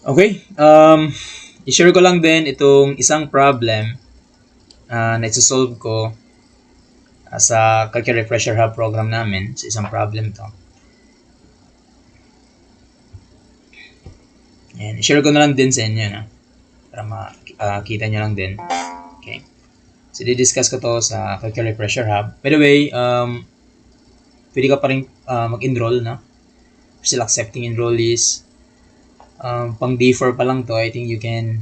Okay, i-share ko lang din itong isang problem na isi-solve ko sa Calculus Refresher Hub program namin. Sa isang problem to. Ayan, i-share ko na lang din sa inyo na para makita nyo lang din. Okay. So, di-discuss ko to sa Calculus Refresher Hub. By the way, pwede ka pa rin mag-enroll na. Still accepting enrollees. Pang day 4 pa lang to, I think you can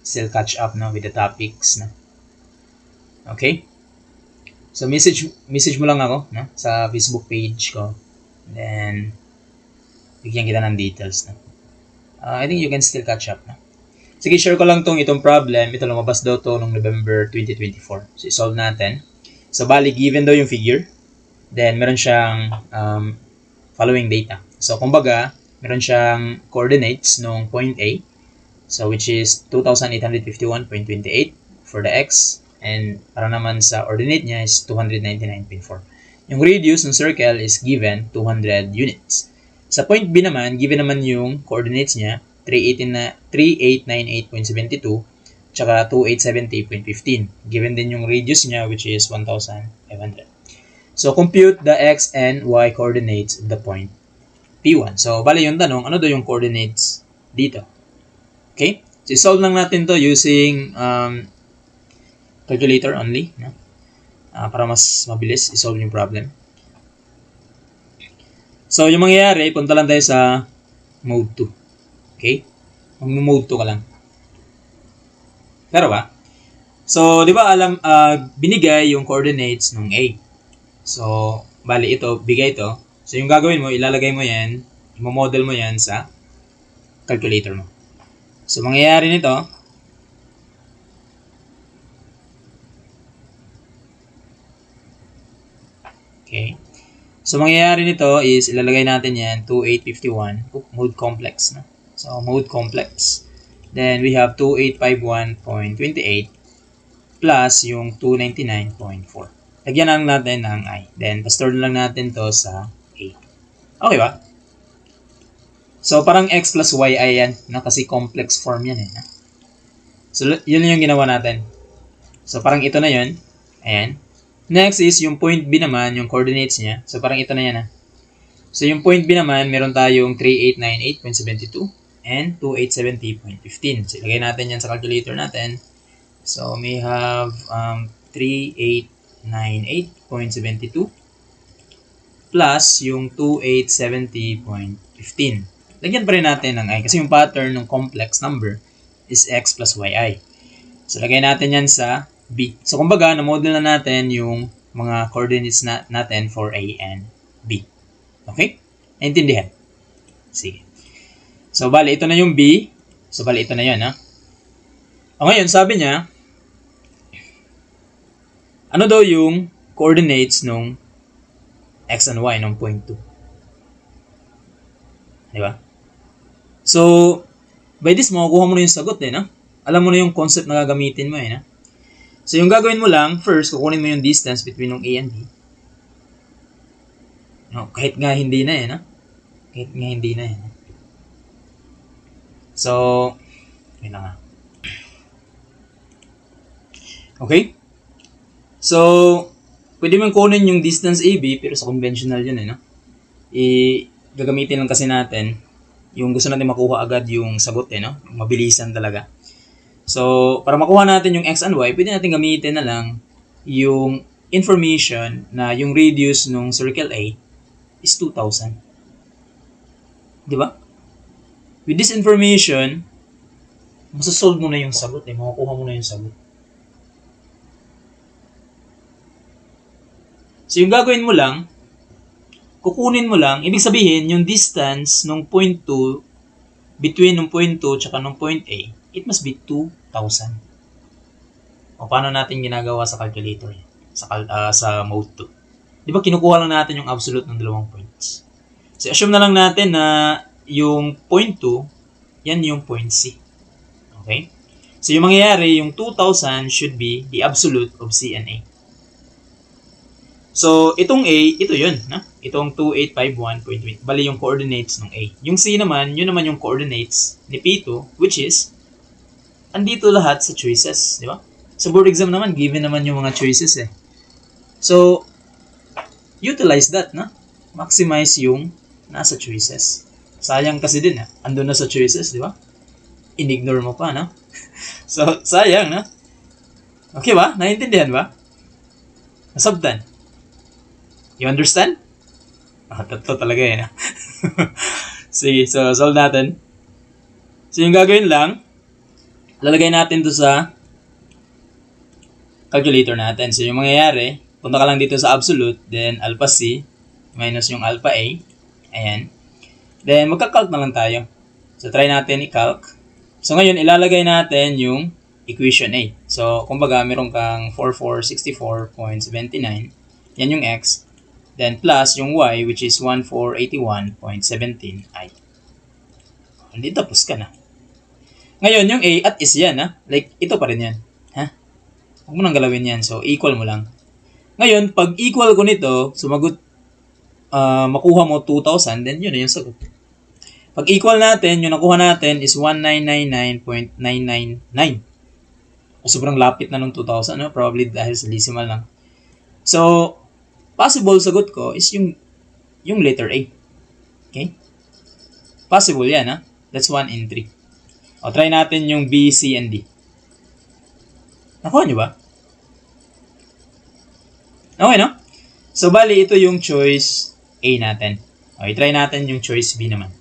still catch up with the topics na. Okay? So message mo lang ako sa Facebook page ko. Then bigyan kita ng details na. I think you can still catch up na. Sige, share ko lang itong problem. Ito lumabas daw to noong November 2024. So i-solve natin. So bali, given daw yung figure. Then meron siyang following data. So kumbaga, meron siyang coordinates nung point A. So which is 2,851.28 for the x. And para naman sa ordinate niya is 299.4. Yung radius ng circle is given 200 units. Sa point B naman, given naman yung coordinates niya 3898.72 tsaka 2870.15. Given din yung radius niya which is 1,500. So compute the x and y coordinates of the point P1. So bali yung tanong, ano daw yung coordinates dito? Okay? So solve lang natin to using calculator only, para mas mabilis i-solve yung problem. So, yung mangyayari, punta lang tayo sa mode 2. Okay? Mag-mode 2 ka lang. Pero ba? So, di ba binigay yung coordinates ng A. So, bali ito, bigay ito. So, yung gagawin mo, ilalagay mo yan, i-model mo yan sa calculator mo. So, mangyayari nito, okay. So, mangyayari nito is ilalagay natin yan 2851 mode complex. So, mode complex. Then, we have 2851.28 plus yung 299.4. Lagyan lang natin ng I. Then, pa-store lang natin to sa A. Okay ba? So, parang x plus yi yan. Kasi complex form yan . So, yun yung ginawa natin. So, parang ito na yun. Ayan. Next is yung point B naman, yung coordinates niya. So, parang ito na yan . So, yung point B naman, meron tayong 3898.72 and 2870.15. So, ilagay natin yan sa calculator natin. So, we have 3898.72 plus yung 2870.15. Lagyan pa rin natin ng I kasi yung pattern ng complex number is x plus yi. So, lagay natin yan sa B. So, kumbaga, na-model na natin yung mga coordinates natin for A and B. Okay? Naintindihan? Sige. So, bali, ito na yung B. So, bali, ito na yan, . O, ngayon, sabi niya, ano daw yung coordinates nung x and y nung point 2? Di ba? So, by this, makukuha mo na yung sagot , Alam mo na yung concept na gagamitin mo , So, yung gagawin mo lang, first, kukunin mo yung distance between ng A and B. Kahit nga hindi na , Kahit nga hindi na , So, yun na nga. Okay? So, pwede mong kunin yung distance AB, pero sa conventional yun , gagamitin lang kasi natin yung gusto natin makuha agad yung sagot , Mabilisan talaga. So, para makuha natin yung x and y, pwede natin gamitin na lang yung information na yung radius ng circle A is 2,000. Di ba? With this information, masasolve mo na yung sagot , Makukuha mo na yung sagot. So, yung gagawin mo lang, kukunin mo lang, ibig sabihin, yung distance ng point 2, between ng point 2 tsaka ng point A, it must be 2,000. O paano natin ginagawa sa calculator sa mode 2? Di ba kinukuha lang natin yung absolute ng dalawang points? So assume na lang natin na yung point 2, yan yung point C. Okay? So yung mangyayari, yung 2,000 should be the absolute of C and A. So, itong A, ito yun. Na? Itong 2851.20. Bali yung coordinates ng A. Yung C naman, yun naman yung coordinates ni P2, which is, andito lahat sa choices. Di ba? Sa board exam naman, given naman yung mga choices eh. So, utilize that, na? Maximize yung nasa choices. Sayang kasi din, andun na sa choices, di ba? Inignore mo pa, no? So, sayang, no? Okay ba? Naiintindihan ba? Nasabtan? You understand? Tatlo talaga eh, no? Sige, so solve natin. So, yung gagawin lang, lalagay natin to sa calculator natin. So, yung mangyayari, punta ka lang dito sa absolute, then alpha C, minus yung alpha A. Ayan. Then, magka-calc na lang tayo. So, try natin i-calc. So, ngayon, ilalagay natin yung equation A. So, kumbaga, meron kang 4464.79. Yan yung X. Then, plus yung Y, which is 1481.17I. Hindi, tapos ka na. Ngayon, yung A at is yan, ha? Like, ito pa rin yan. Ha? Huwag mo nang galawin yan. So, equal mo lang. Ngayon, pag equal ko nito, sumagot, makuha mo 2,000, then yun na yung sagot. Pag equal natin, yung nakuha natin is 1999.999. Sobrang lapit na nung 2,000, no? Probably dahil sa decimal lang. So, possible sagot ko is yung letter A. Okay? Possible yan, ha? That's 1 in 3. O, try natin yung B, C, and D. Nakuha nyo ba? Okay, no? So, bali, ito yung choice A natin. Okay, try natin yung choice B naman.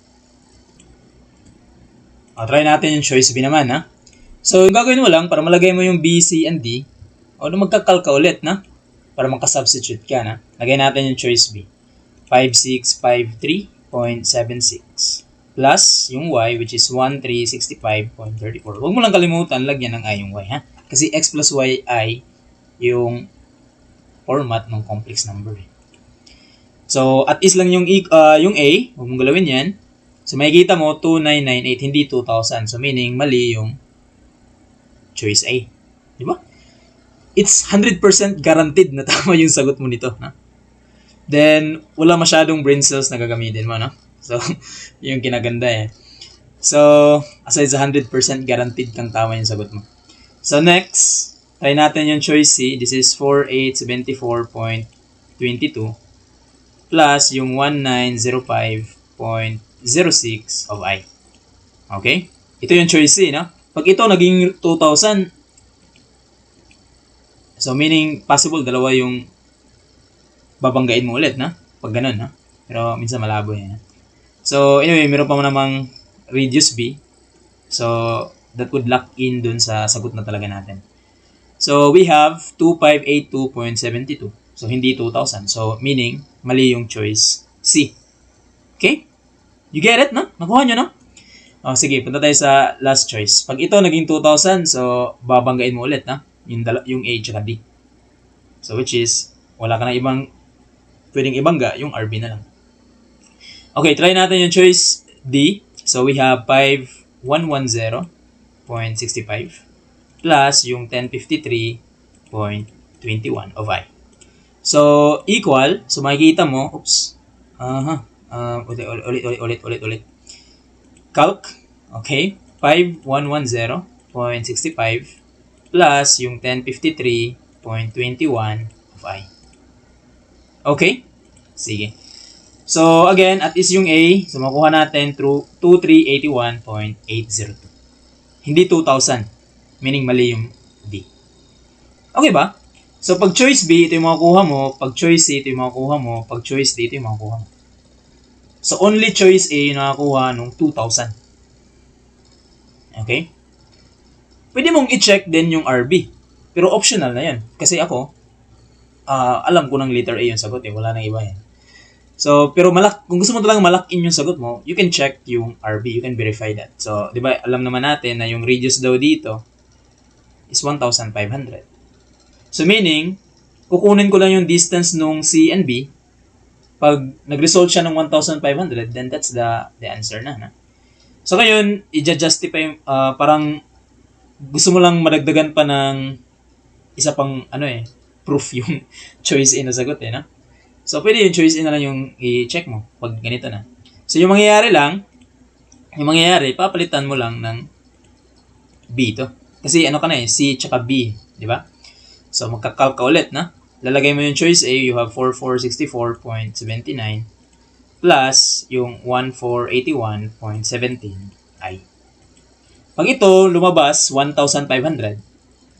O, try natin yung choice B naman, ha? So, yung gagawin mo lang, para malagay mo yung B, C, and D, o, magka-calc ka ulit, na? Para makasubstitute ka, na? Lagay natin yung choice B. 5653.76 plus yung Y, which is 1365.34. Huwag mo lang kalimutan, lagyan ng I yung Y, ha? Kasi X plus Y ay yung format ng complex number. So, at is lang yung A, huwag mong galawin yan. So, makikita mo, 2998, hindi 2,000. So, meaning, mali yung choice A. Di ba? It's 100% guaranteed na tama yung sagot mo nito. No? Then, wala masyadong brain cells na gagamitin mo. No? So, yung kinaganda eh. So, aside sa 100% guaranteed kang tama yung sagot mo. So, next, try natin yung choice C. This is 4874.22 plus yung 1905.06 of I. Okay? Ito yung choice C, no? Pag ito naging 2,000, so meaning possible dalawa yung babanggain mo ulit, na? Pag ganun, no? Pero minsan malabo yan. So, anyway, meron pa mo namang radius B. So, that would lock in dun sa sagot na talaga natin. So, we have 2582.72. So, hindi 2,000. So, meaning, mali yung choice C. Okay? You get it, no? Nakuha nyo, no? O, sige, punta tayo sa last choice. Pag ito naging 2,000, so, babanggain mo ulit, na? Yung A tsaka D. So, which is, wala ka na ibang pwedeng ibangga, yung RB na lang. Okay, try natin yung choice D. So, we have 5110.65 plus yung 1053.21 of I. So, equal. So, makikita mo, oops. Ulit. Calc. Okay. 5110.65 plus yung 1053.21 of I. Okay? Sige. So, again, at is yung A. So, makuha natin through 2381.802. Hindi 2,000. Meaning, mali yung B. Okay ba? So, pag choice B, ito yung makukuha mo. Pag choice C, ito yung makukuha mo. Pag choice D, ito yung makukuha mo. So, only choice A yung nakakuha nung 2,000. Okay? Pwede mong i-check din yung RB. Pero optional na yan. Kasi ako, alam ko ng letter A yung sagot eh. Wala nang iba yan. So, pero kung gusto mo talagang malak-in yung sagot mo, you can check yung RB. You can verify that. So, di ba, alam naman natin na yung radius daw dito is 1,500. So, meaning, kukunin ko lang yung distance nung C and B. Pag nag-result siya ng 1,500, then that's the answer na. So, ngayon, i-justify, parang gusto mo lang madagdagan pa ng isa pang, proof yung choice A na sagot eh, no? So, pwede yung choice A na lang yung i-check mo pag ganito na. So, yung mangyayari, papalitan mo lang ng B to. Kasi ano ka na eh, C tsaka B, di ba? So, magkakalk ka ulit, na? Lalagay mo yung choice A, you have 4464.79 plus yung 1481.17i. Pag ito lumabas 1,500,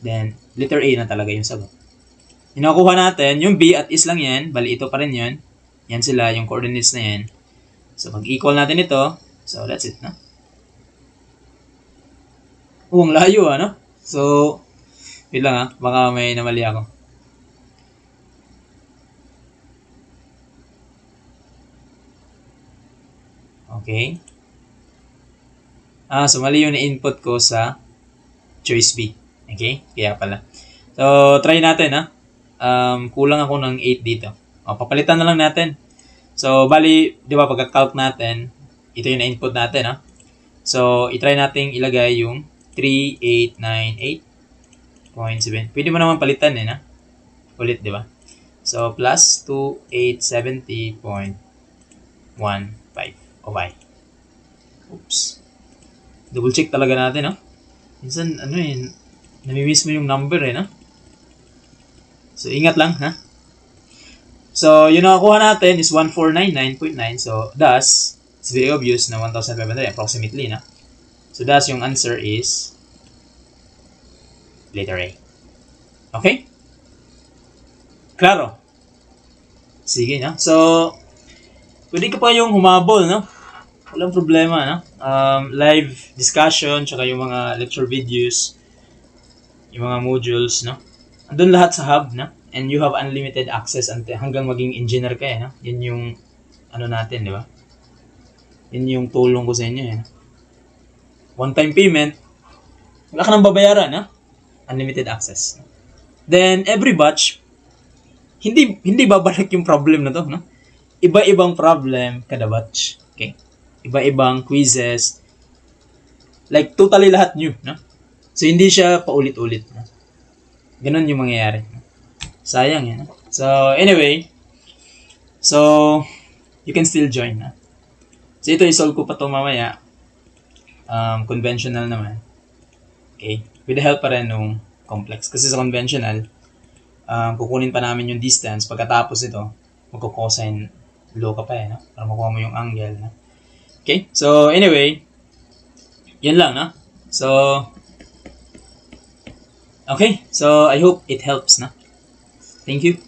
then letter A na talaga yung sagot. Yung nakuha natin, yung B at is lang yan, bali ito pa rin yan. Yan sila, yung coordinates na yan. So, pag-equal natin ito, so that's it, no? Ang layo, ano? So, wait lang baka may namali ako. Okay. So mali yung input ko sa choice B. Okay? Kaya pala. So, try natin, kulang ako ng 8 dito. Papalitan na lang natin. So, bali, di ba, pagka-calc natin, ito yung input natin, So, itry natin ilagay yung 3898.7. Pwede mo naman palitan, Ulit, di ba? So, plus 2870.15. Okay. Oops. Double check talaga natin, Minsan, namimiss mo yung number, So, ingat lang, So, yung nakakuha natin is 1499.9. So, thus, it's very obvious na 1,500 approximately, So, thus, yung answer is letter A. Okay? Klaro? Sige, So, pwede ka pa yung humabol, Walang problema, live discussion, tsaka yung mga lecture videos, yung mga modules, Andun lahat sa hub, And you have unlimited access hanggang maging engineer ka, Yan yung, natin, di ba? Yan yung tulong ko sa inyo, One-time payment, wala ka nang babayaran, Unlimited access. Then, every batch, hindi babalik yung problem na to, Iba-ibang problem kada batch. Okay? Iba-ibang quizzes. Like, totally lahat new, So, hindi siya paulit-ulit, Ganun yung mangyayari. Sayang, So, anyway. So, you can still join, So, ito, isolve ko pa to mamaya. Conventional naman. Okay? With the help pa rin ng complex. Kasi sa conventional, kukunin pa namin yung distance. Pagkatapos ito, magko-cosine law ka pa, Para makuha mo yung angle, Okay? So, anyway, yan lang, So, okay. So, I hope it helps, Thank you.